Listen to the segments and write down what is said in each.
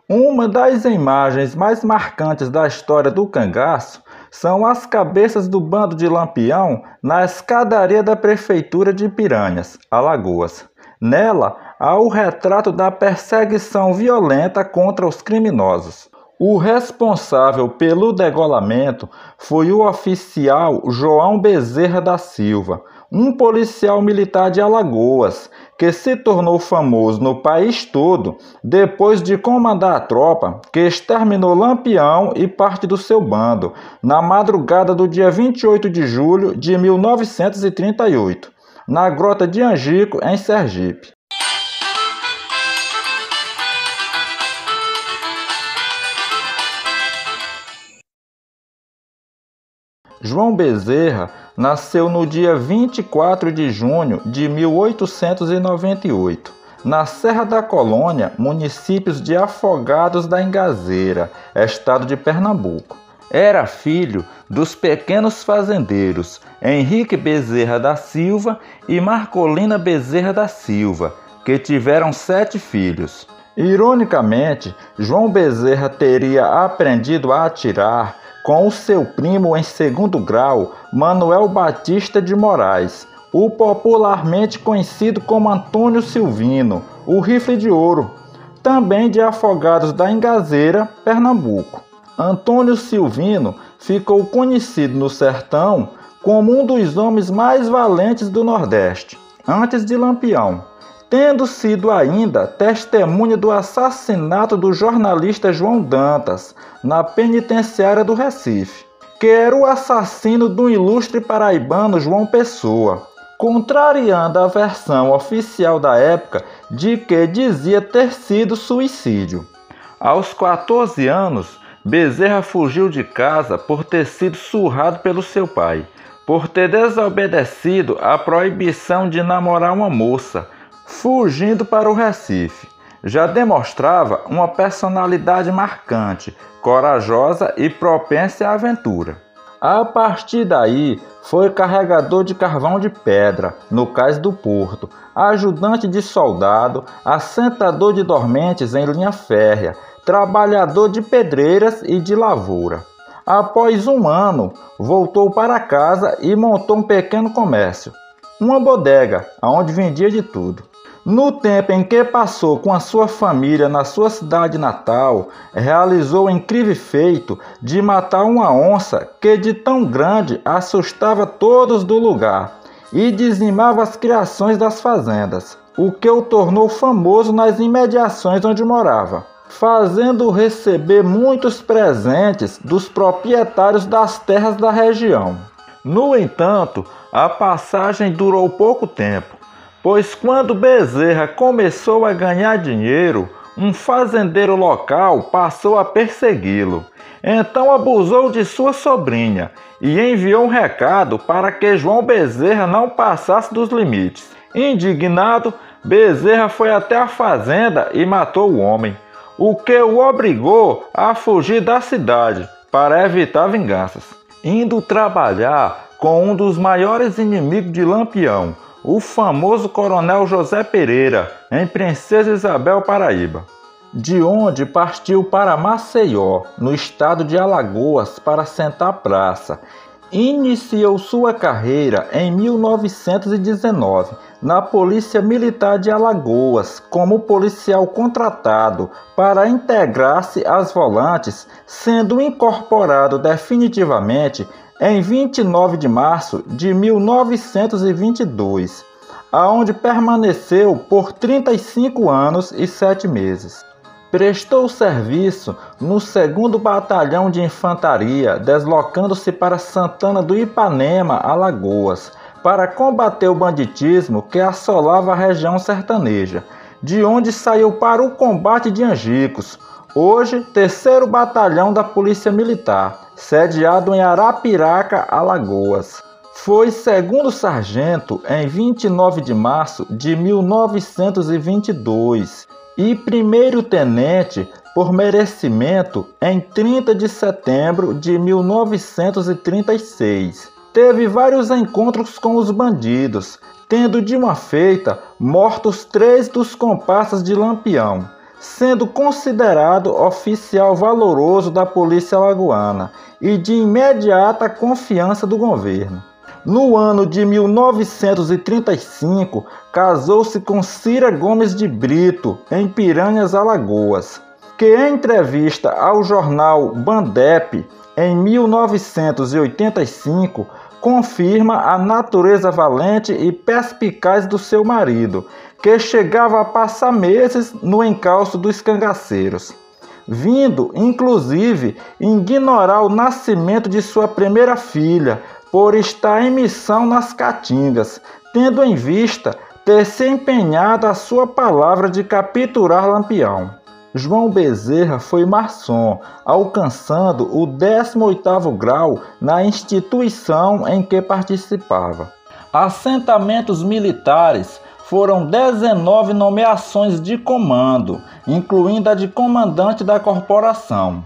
Uma das imagens mais marcantes da história do cangaço são as cabeças do bando de Lampião na escadaria da Prefeitura de Piranhas, Alagoas. Nela, há o retrato da perseguição violenta contra os criminosos. O responsável pelo degolamento foi o oficial João Bezerra da Silva, um policial militar de Alagoas, que se tornou famoso no país todo depois de comandar a tropa que exterminou Lampião e parte do seu bando, na madrugada do dia 28 de julho de 1938, na Grota de Angico, em Sergipe. João Bezerra nasceu no dia 24 de junho de 1898, na Serra da Colônia, municípios de Afogados da Ingazeira, estado de Pernambuco. Era filho dos pequenos fazendeiros Henrique Bezerra da Silva e Marcolina Bezerra da Silva, que tiveram 7 filhos. Ironicamente, João Bezerra teria aprendido a atirar com o seu primo em segundo grau, Manuel Batista de Moraes, o popularmente conhecido como Antônio Silvino, o Rifle de Ouro, também de Afogados da Ingazeira, Pernambuco. Antônio Silvino ficou conhecido no sertão como um dos homens mais valentes do Nordeste, antes de Lampião, tendo sido ainda testemunha do assassinato do jornalista João Dantas, na penitenciária do Recife, que era o assassino do ilustre paraibano João Pessoa, contrariando a versão oficial da época de que dizia ter sido suicídio. Aos 14 anos, Bezerra fugiu de casa por ter sido surrado pelo seu pai, por ter desobedecido à proibição de namorar uma moça, fugindo para o Recife. Já demonstrava uma personalidade marcante, corajosa e propensa à aventura. A partir daí, foi carregador de carvão de pedra, no cais do porto, ajudante de soldado, assentador de dormentes em linha férrea, trabalhador de pedreiras e de lavoura. Após um ano, voltou para casa e montou um pequeno comércio, uma bodega, onde vendia de tudo. No tempo em que passou com a sua família na sua cidade natal, realizou o incrível feito de matar uma onça que de tão grande assustava todos do lugar e dizimava as criações das fazendas, o que o tornou famoso nas imediações onde morava, fazendo receber muitos presentes dos proprietários das terras da região. No entanto, a passagem durou pouco tempo, pois quando Bezerra começou a ganhar dinheiro, um fazendeiro local passou a persegui-lo. Então abusou de sua sobrinha e enviou um recado para que João Bezerra não passasse dos limites. Indignado, Bezerra foi até a fazenda e matou o homem, o que o obrigou a fugir da cidade para evitar vinganças, indo trabalhar com um dos maiores inimigos de Lampião, o famoso Coronel José Pereira, em Princesa Isabel, Paraíba, de onde partiu para Maceió, no estado de Alagoas, para sentar praça. Iniciou sua carreira em 1919 na Polícia Militar de Alagoas como policial contratado para integrar-se às volantes, sendo incorporado definitivamente em 29 de março de 1922, aonde permaneceu por 35 anos e 7 meses. Prestou serviço no 2º Batalhão de Infantaria, deslocando-se para Santana do Ipanema, Alagoas, para combater o banditismo que assolava a região sertaneja, de onde saiu para o combate de Angicos, hoje 3º Batalhão da Polícia Militar, sediado em Arapiraca, Alagoas. Foi 2º sargento em 29 de março de 1922 e 1º tenente por merecimento em 30 de setembro de 1936. Teve vários encontros com os bandidos, tendo de uma feita mortos 3 dos comparsas de Lampião, sendo considerado oficial valoroso da polícia alagoana e de imediata confiança do governo. No ano de 1935, casou-se com Cira Gomes de Brito, em Piranhas, Alagoas, que em entrevista ao jornal Bandep, em 1985, confirma a natureza valente e perspicaz do seu marido, que chegava a passar meses no encalço dos cangaceiros, vindo, inclusive, ignorar o nascimento de sua primeira filha, por estar em missão nas Caatingas, tendo em vista ter se empenhado a sua palavra de capturar Lampião. João Bezerra foi maçom, alcançando o 18º grau na instituição em que participava. Assentamentos militares foram 19 nomeações de comando, incluindo a de comandante da corporação.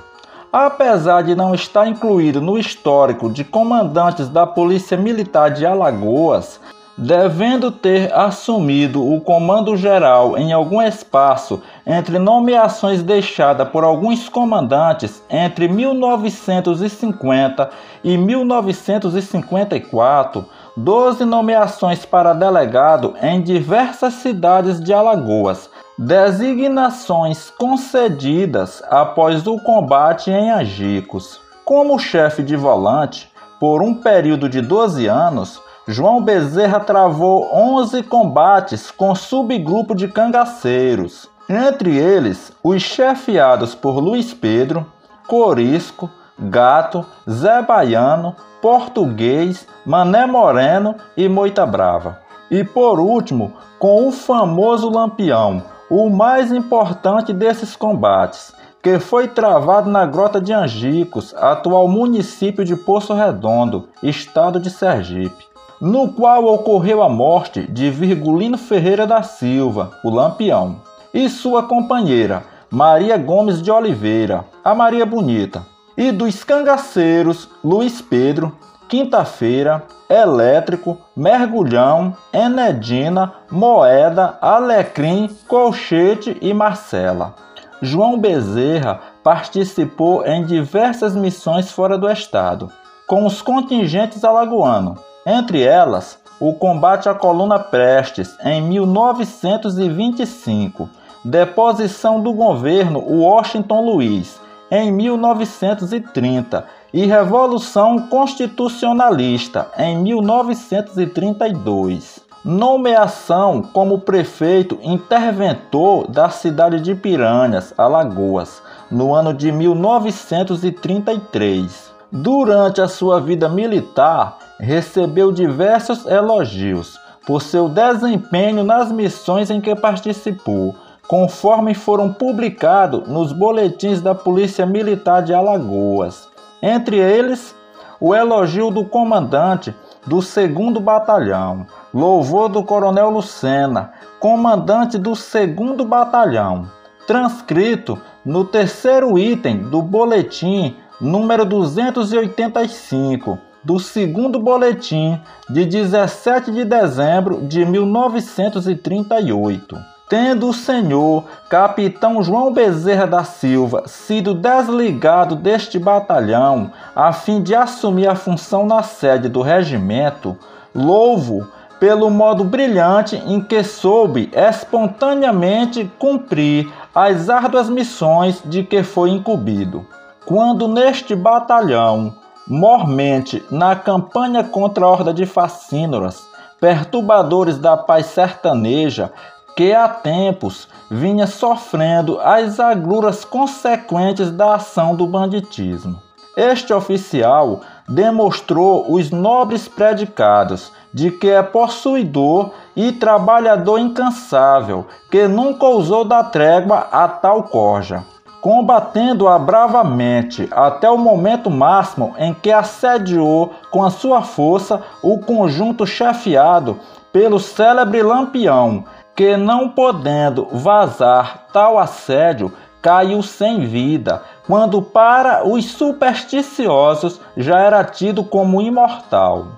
Apesar de não estar incluído no histórico de comandantes da Polícia Militar de Alagoas, devendo ter assumido o comando geral em algum espaço entre nomeações deixadas por alguns comandantes entre 1950 e 1954, 12 nomeações para delegado em diversas cidades de Alagoas, designações concedidas após o combate em Angicos. Como chefe de volante, por um período de 12 anos, João Bezerra travou 11 combates com subgrupo de cangaceiros, entre eles os chefiados por Luiz Pedro, Corisco, Gato, Zé Baiano, Português, Mané Moreno e Moita Brava. E por último, com o famoso Lampião, o mais importante desses combates, que foi travado na Grota de Angicos, atual município de Poço Redondo, estado de Sergipe, no qual ocorreu a morte de Virgulino Ferreira da Silva, o Lampião, e sua companheira, Maria Gomes de Oliveira, a Maria Bonita, e dos cangaceiros Luiz Pedro, Quinta-feira, Elétrico, Mergulhão, Enedina, Moeda, Alecrim, Colchete e Marcela. João Bezerra participou em diversas missões fora do estado, com os contingentes alagoanos, entre elas o combate à Coluna Prestes em 1925, deposição do governo Washington Luiz em 1930 e Revolução Constitucionalista em 1932. Nomeação como prefeito interventor da cidade de Piranhas, Alagoas, no ano de 1933. Durante a sua vida militar, recebeu diversos elogios por seu desempenho nas missões em que participou, conforme foram publicados nos boletins da Polícia Militar de Alagoas. Entre eles, o elogio do comandante do 2º Batalhão, louvor do Coronel Lucena, comandante do 2º Batalhão, transcrito no 3º item do boletim número 285, do 2º Boletim de 17 de dezembro de 1938. Tendo o senhor capitão João Bezerra da Silva sido desligado deste batalhão a fim de assumir a função na sede do regimento, louvo pelo modo brilhante em que soube espontaneamente cumprir as árduas missões de que foi incumbido. Quando neste batalhão, mormente na campanha contra a horda de facínoras, perturbadores da paz sertaneja, que há tempos vinha sofrendo as agruras consequentes da ação do banditismo. Este oficial demonstrou os nobres predicados de que é possuidor e trabalhador incansável, que nunca ousou dar trégua a tal corja, combatendo-a bravamente até o momento máximo em que assediou com a sua força o conjunto chefiado pelo célebre Lampião, que não podendo vazar tal assédio, caiu sem vida, quando para os supersticiosos já era tido como imortal.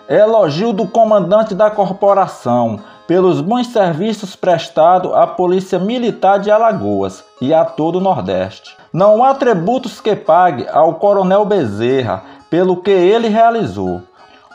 Elogio do comandante da corporação, pelos bons serviços prestados à Polícia Militar de Alagoas e a todo o Nordeste. Não há tributos que pague ao Coronel Bezerra pelo que ele realizou.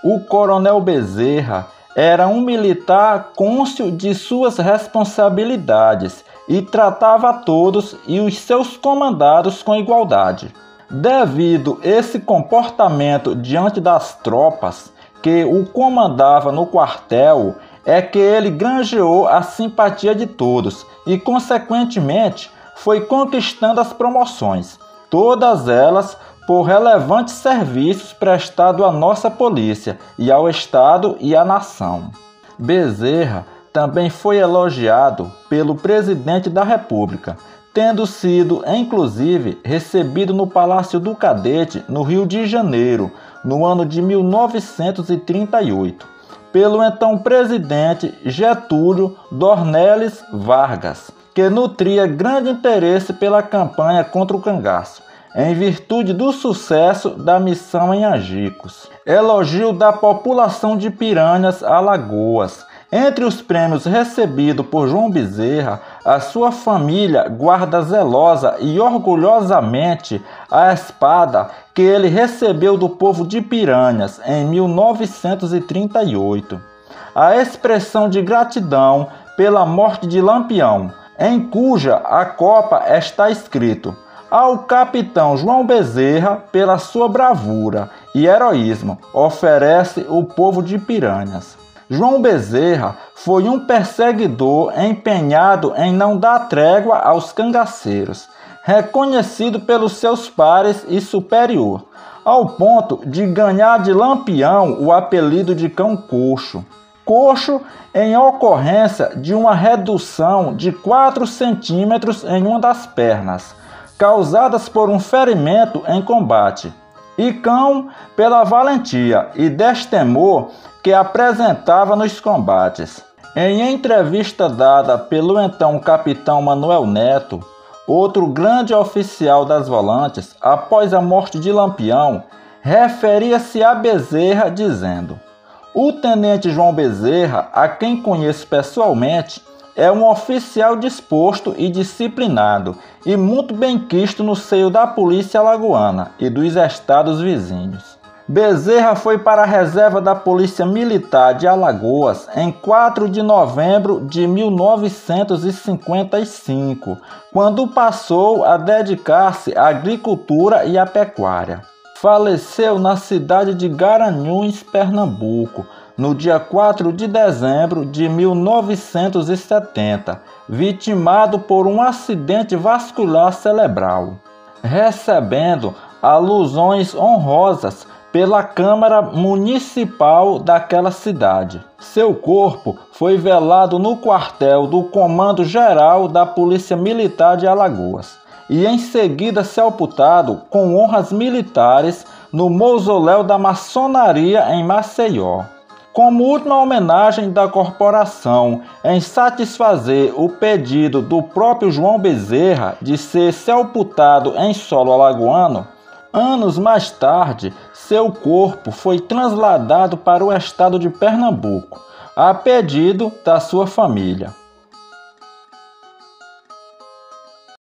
O Coronel Bezerra era um militar cônscio de suas responsabilidades e tratava a todos e os seus comandados com igualdade. Devido esse comportamento diante das tropas que o comandava no quartel, é que ele granjeou a simpatia de todos e, consequentemente, foi conquistando as promoções, todas elas por relevantes serviços prestados à nossa polícia e ao Estado e à nação. Bezerra também foi elogiado pelo presidente da República, tendo sido, inclusive, recebido no Palácio do Cadete, no Rio de Janeiro, no ano de 1938, pelo então presidente Getúlio Dornelles Vargas, que nutria grande interesse pela campanha contra o cangaço, em virtude do sucesso da missão em Angicos. Elogio da população de Piranhas, Alagoas. Entre os prêmios recebidos por João Bezerra, a sua família guarda zelosa e orgulhosamente a espada que ele recebeu do povo de Piranhas em 1938. A expressão de gratidão pela morte de Lampião, em cuja a copa está escrito: ao capitão João Bezerra, pela sua bravura e heroísmo, oferece o povo de Piranhas. João Bezerra foi um perseguidor empenhado em não dar trégua aos cangaceiros, reconhecido pelos seus pares e superior, ao ponto de ganhar de Lampião o apelido de cão coxo. Coxo em ocorrência de uma redução de 4 centímetros em uma das pernas, causadas por um ferimento em combate, e cão pela valentia e destemor que apresentava nos combates. Em entrevista dada pelo então capitão Manuel Neto, outro grande oficial das volantes, após a morte de Lampião, referia-se a Bezerra dizendo: o tenente João Bezerra, a quem conheço pessoalmente, é um oficial disposto e disciplinado e muito benquisto no seio da polícia alagoana e dos estados vizinhos. Bezerra foi para a reserva da Polícia Militar de Alagoas em 4 de novembro de 1955, quando passou a dedicar-se à agricultura e à pecuária. Faleceu na cidade de Garanhuns, Pernambuco, no dia 4 de dezembro de 1970, vitimado por um acidente vascular cerebral, recebendo alusões honrosas pela Câmara Municipal daquela cidade. Seu corpo foi velado no quartel do Comando Geral da Polícia Militar de Alagoas e em seguida sepultado com honras militares no Mausoléu da Maçonaria em Maceió. Como última homenagem da corporação em satisfazer o pedido do próprio João Bezerra de ser sepultado em solo alagoano, anos mais tarde, seu corpo foi trasladado para o estado de Pernambuco, a pedido da sua família.